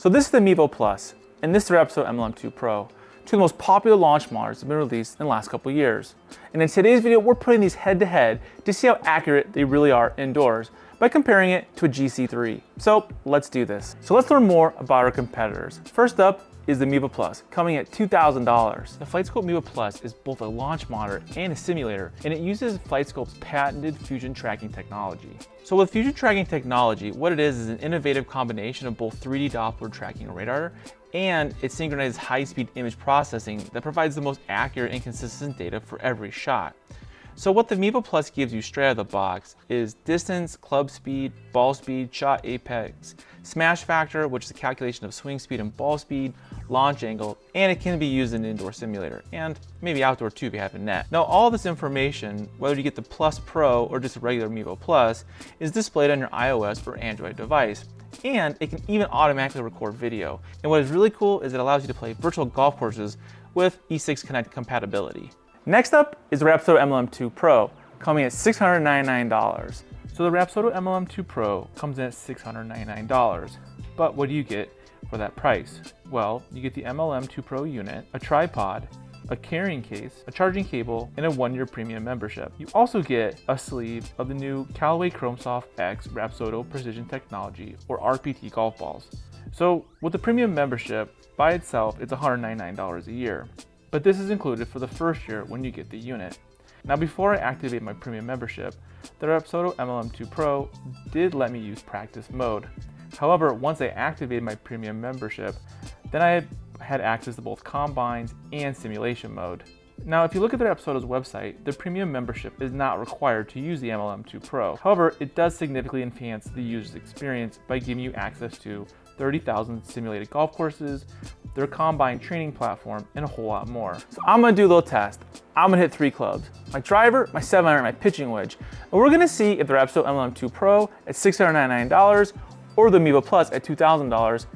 So this is the Mevo Plus, and this is the Rapsodo MLM2 Pro, two of the most popular launch monitors that have been released in the last couple of years. And in today's video, we're putting these head to head to see how accurate they really are indoors by comparing it to a GC3. So let's do this. So let's learn more about our competitors. First up is the Mevo Plus, coming at $2,000. The FlightScope Mevo Plus is both a launch monitor and a simulator, and it uses FlightScope's patented fusion tracking technology. So with fusion tracking technology, what it is an innovative combination of both 3D Doppler tracking radar and it synchronizes high-speed image processing that provides the most accurate and consistent data for every shot. So what the Mevo Plus gives you straight out of the box is distance, club speed, ball speed, shot apex, smash factor, which is a calculation of swing speed and ball speed, launch angle, and it can be used in an indoor simulator, and maybe outdoor too if you have a net. Now all this information, whether you get the Plus Pro or just a regular Mevo Plus, is displayed on your iOS or Android device. And it can even automatically record video. And what is really cool is it allows you to play virtual golf courses with E6 Connect compatibility. Next up is the Rapsodo MLM2 Pro, coming at $699. So the Rapsodo MLM2 Pro comes in at $699. But what do you get for that price? Well, you get the MLM2 Pro unit, a tripod, a carrying case, a charging cable, and a 1-year premium membership. You also get a sleeve of the new Callaway ChromeSoft X Rapsodo Precision Technology, or RPT golf balls. So with the premium membership, by itself, it's $199 a year. But this is included for the first year when you get the unit. Now before I activate my premium membership, the Rapsodo MLM2 Pro did let me use practice mode. However, once I activated my premium membership, then I had access to both combines and simulation mode. Now, if you look at the Rapsodo's website, the premium membership is not required to use the MLM2 Pro. However, it does significantly enhance the user's experience by giving you access to 30,000 simulated golf courses, their combine training platform, and a whole lot more. So I'm gonna do a little test. I'm gonna hit 3 clubs: my driver, my 7-iron, and my pitching wedge. And we're gonna see if the Rapsodo MLM2 Pro at $699 or the Mevo Plus at $2,000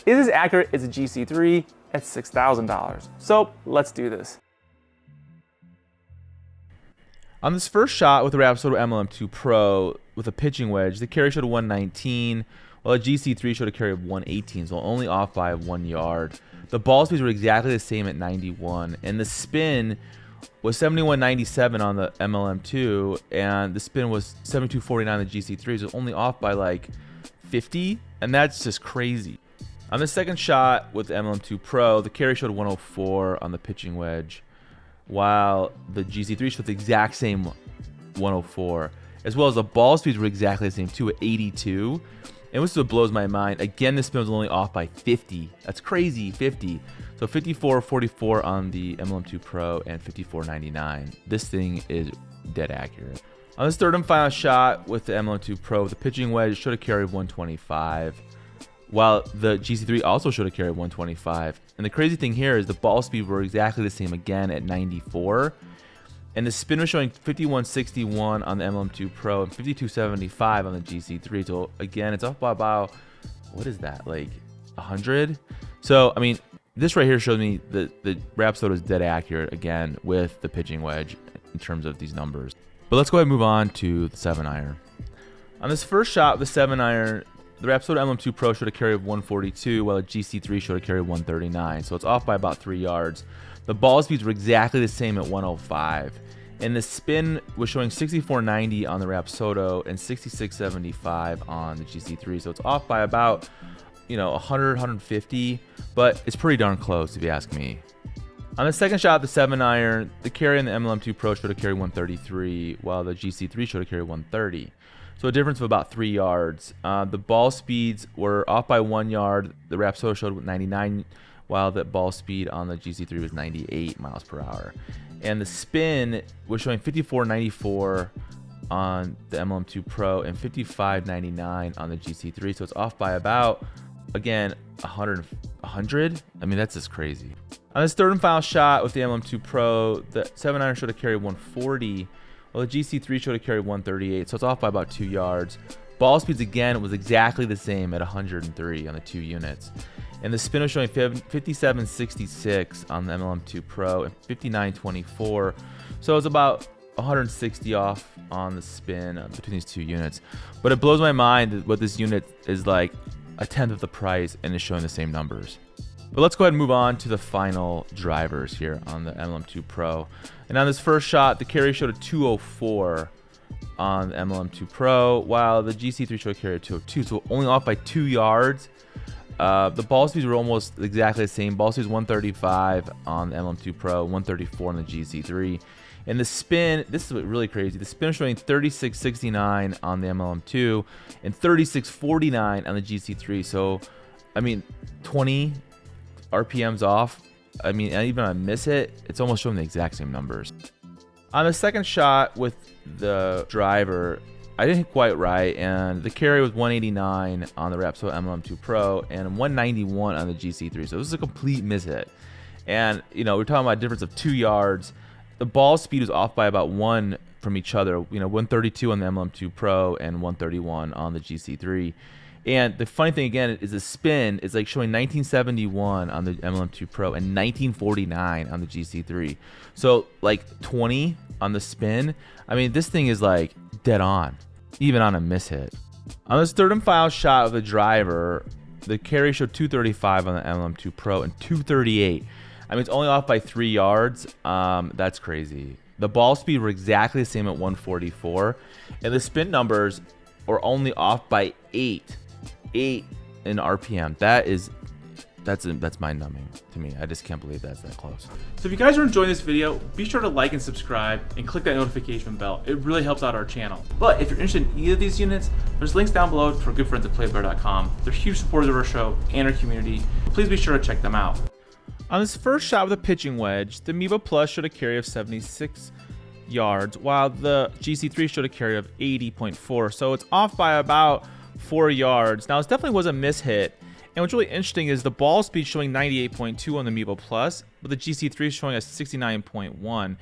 is as accurate as a GC3 at $6,000. So let's do this. On this first shot with the Rapsodo MLM2 Pro with a pitching wedge, the carry showed a 119, while a GC3 showed a carry of 118, so only off by 1 yard. The ball speeds were exactly the same at 91, and the spin was 71.97 on the MLM2, and the spin was 72.49 on the GC3, so only off by like 50, and that's just crazy. On the second shot with the MLM2 Pro, the carry showed 104 on the pitching wedge, while the GC3 showed the exact same 104, as well as the ball speeds were exactly the same too at 82. And this is what blows my mind. Again, the spin was only off by 50. That's crazy, 50. So 54.44 on the MLM2 Pro and 54.99. This thing is dead accurate. On this third and final shot with the MLM2 Pro, the pitching wedge showed a carry of 125, while the GC3 also showed a carry of 125. And the crazy thing here is the ball speed were exactly the same again at 94. And the spin was showing 51.61 on the MLM2 Pro and 52.75 on the GC3. So again, it's up by about, what is that, like 100? So, I mean, this right here shows me that the Rapsodo is dead accurate again with the pitching wedge in terms of these numbers. But let's go ahead and move on to the 7-iron. On this first shot with the 7-iron, the Rapsodo MLM2 Pro showed a carry of 142, while a GC3 showed a carry of 139. So it's off by about 3 yards. The ball speeds were exactly the same at 105. And the spin was showing 64.90 on the Rapsodo and 66.75 on the GC3. So it's off by about, 100, 150, but it's pretty darn close if you ask me. On the second shot, the 7-iron, the carry on the MLM2 Pro showed a carry 133, while the GC3 showed a carry 130. So a difference of about 3 yards. The ball speeds were off by 1 yard. The Rapsodo showed 99, while the ball speed on the GC3 was 98 miles per hour. And the spin was showing 54.94 on the MLM2 Pro and 55.99 on the GC3. So it's off by about, again, 100. I mean, that's just crazy. On this third and final shot with the MLM2 Pro, the 7-iron showed a carry of 140, while the GC3 showed a carry of 138. So it's off by about 2 yards. Ball speeds again was exactly the same at 103 on the 2 units. And the spin was showing 57.66 on the MLM2 Pro and 59.24. So it's about 160 off on the spin between these 2 units. But it blows my mind what this unit is like a tenth of the price and is showing the same numbers. But let's go ahead and move on to the final drivers here on the MLM2 Pro. And on this first shot, the carry showed a 204 on the MLM2 Pro, while the GC3 showed a carry of 202, so only off by 2 yards. The ball speeds were almost exactly the same. Ball speed was 135 on the MLM2 Pro, 134 on the GC3. And the spin, this is really crazy. The spin is showing 36.69 on the MLM2 and 36.49 on the GC3. So, I mean, 20 RPMs off. I mean, and even on a miss hit, it's almost showing the exact same numbers. On the second shot with the driver, I didn't hit quite right, and the carry was 189 on the Rapsodo MLM2 Pro and 191 on the GC3. So this is a complete miss hit. And, you know, we're talking about a difference of 2 yards. The ball speed was off by about 1 from each other. You know, 132 on the MLM2 Pro and 131 on the GC3. And the funny thing again is the spin is like showing 1971 on the MLM2 Pro and 1949 on the GC3. So like 20 on the spin. I mean, this thing is like dead on, even on a miss hit. On this third and final shot of the driver, the carry showed 235 on the MLM2 Pro and 238. I mean, it's only off by 3 yards. That's crazy. The ball speed were exactly the same at 144, and the spin numbers are only off by 8 in RPM. That's mind-numbing to me. I just can't believe that's that close. So if you guys are enjoying this video, be sure to like and subscribe and click that notification bell. It really helps out our channel. But if you're interested in either of these units, there's links down below for good friends at playbear.com. They're huge supporters of our show and our community. Please be sure to check them out. On this first shot with a pitching wedge, the Mevo Plus showed a carry of 76 yards, while the GC3 showed a carry of 80.4. So it's off by about 4 yards. Now, this definitely was a miss hit. And what's really interesting is the ball speed showing 98.2 on the Mevo Plus, but the GC3 is showing a 69.1.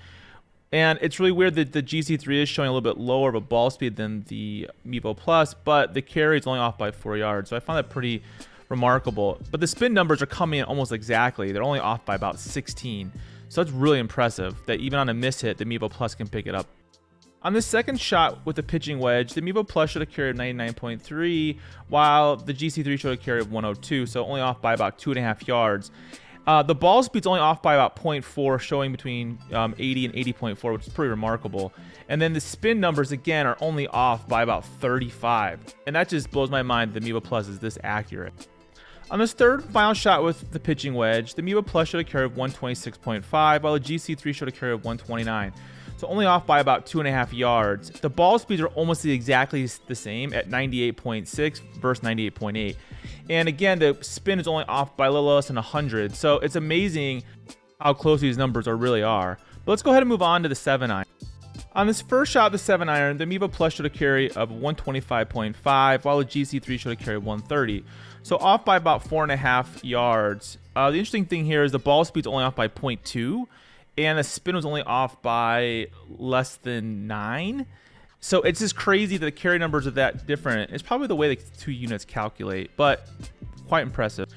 And it's really weird that the GC3 is showing a little bit lower of a ball speed than the Mevo Plus, but the carry is only off by 4 yards. So I found that pretty remarkable. But the spin numbers are coming in almost exactly. They're only off by about 16. So that's really impressive that even on a miss hit, the Mevo Plus can pick it up. On the second shot with the pitching wedge, the Mevo Plus showed a carry of 99.3, while the GC3 showed a carry of 102, so only off by about 2.5 yards. The ball speed's only off by about 0.4, showing between 80 and 80.4, which is pretty remarkable. And then the spin numbers, again, are only off by about 35. And that just blows my mind that the Mevo Plus is this accurate. On this third and final shot with the pitching wedge, the Mevo Plus showed a carry of 126.5, while the GC3 showed a carry of 129. So only off by about 2.5 yards. The ball speeds are almost exactly the same at 98.6 versus 98.8. And again, the spin is only off by a little less than 100. So it's amazing how close these numbers really are. But let's go ahead and move on to the 7-iron. On this first shot of the 7-iron, the Mevo Plus showed a carry of 125.5, while the GC3 showed a carry of 130. So off by about 4.5 yards. The interesting thing here is the ball speed's only off by 0.2. And the spin was only off by less than 9. So it's just crazy that the carry numbers are that different. It's probably the way the two units calculate, but quite impressive.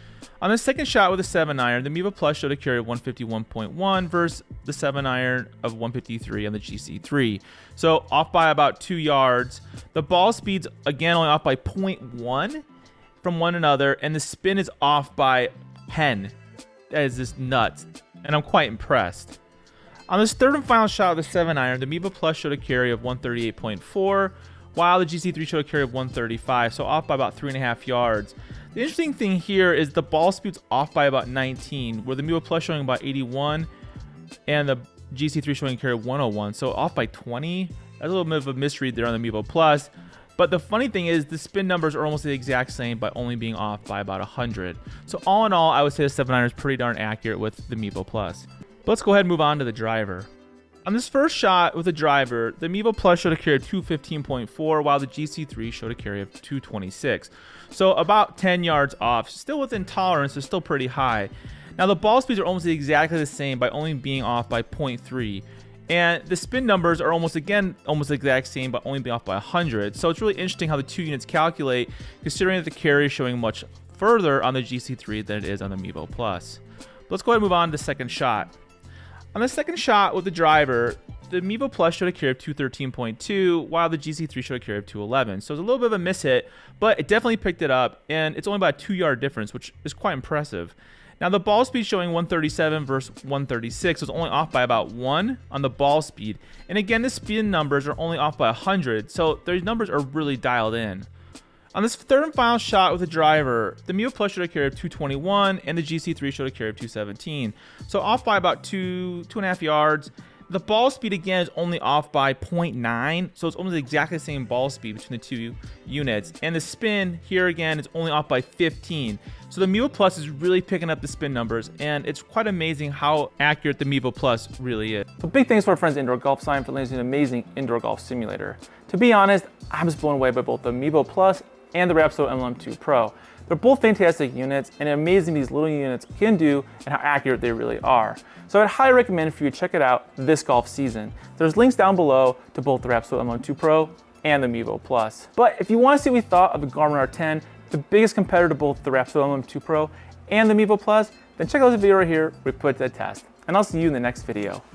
On the second shot with a 7-iron, the Mevo Plus showed a carry of 151.1 versus the 7-iron of 153 on the GC3. So off by about 2 yards. The ball speed's again only off by 0.1 from one another, and the spin is off by 10. That is just nuts, and I'm quite impressed. On this third and final shot of the 7-iron, the Mevo Plus showed a carry of 138.4, while the GC3 showed a carry of 135, so off by about 3.5 yards. The interesting thing here is the ball speed's off by about 19, where the Mevo Plus showing about 81, and the GC3 showing a carry of 101, so off by 20. That's a little bit of a misread there on the Mevo Plus. But the funny thing is the spin numbers are almost the exact same by only being off by about 100. So all in all, I would say the 7-iron is pretty darn accurate with the Mevo Plus. But let's go ahead and move on to the driver. On this first shot with the driver, the Mevo Plus showed a carry of 215.4, while the GC3 showed a carry of 226. So about 10 yards off, still within tolerance, but still pretty high. Now the ball speeds are almost exactly the same by only being off by 0.3. And the spin numbers are almost the exact same, but only being off by 100. So it's really interesting how the two units calculate, considering that the carry is showing much further on the GC3 than it is on the Mevo Plus. Let's go ahead and move on to the second shot. On the second shot with the driver, the Mevo Plus showed a carry of 213.2, while the GC3 showed a carry of 211. So it's a little bit of a miss hit, but it definitely picked it up, and it's only about a 2-yard difference, which is quite impressive. Now the ball speed showing 137 versus 136 was only off by about 1 on the ball speed. And again, the spin numbers are only off by 100, so those numbers are really dialed in. On this third and final shot with the driver, the Mevo Plus showed a carry of 221 and the GC3 showed a carry of 217. So off by about 2.5 yards. The ball speed again is only off by 0.9, so it's almost exactly the same ball speed between the two units. And the spin here again is only off by 15. So the Mevo Plus is really picking up the spin numbers, and it's quite amazing how accurate the Mevo Plus really is. So big thanks to our friends at Indoor Golf Sign for letting us use an amazing indoor golf simulator. To be honest, I'm just blown away by both the Mevo Plus and the Rapsodo MLM2 Pro. They're both fantastic units, and it's amazing these little units can do and how accurate they really are. So I'd highly recommend for you to check it out this golf season. There's links down below to both the Rapsodo MLM2 Pro and the Mevo Plus. But if you want to see what we thought of the Garmin R10, the biggest competitor to both the Rapsodo MLM2 Pro and the Mevo Plus, then check out this video right here where we put it to the test. And I'll see you in the next video.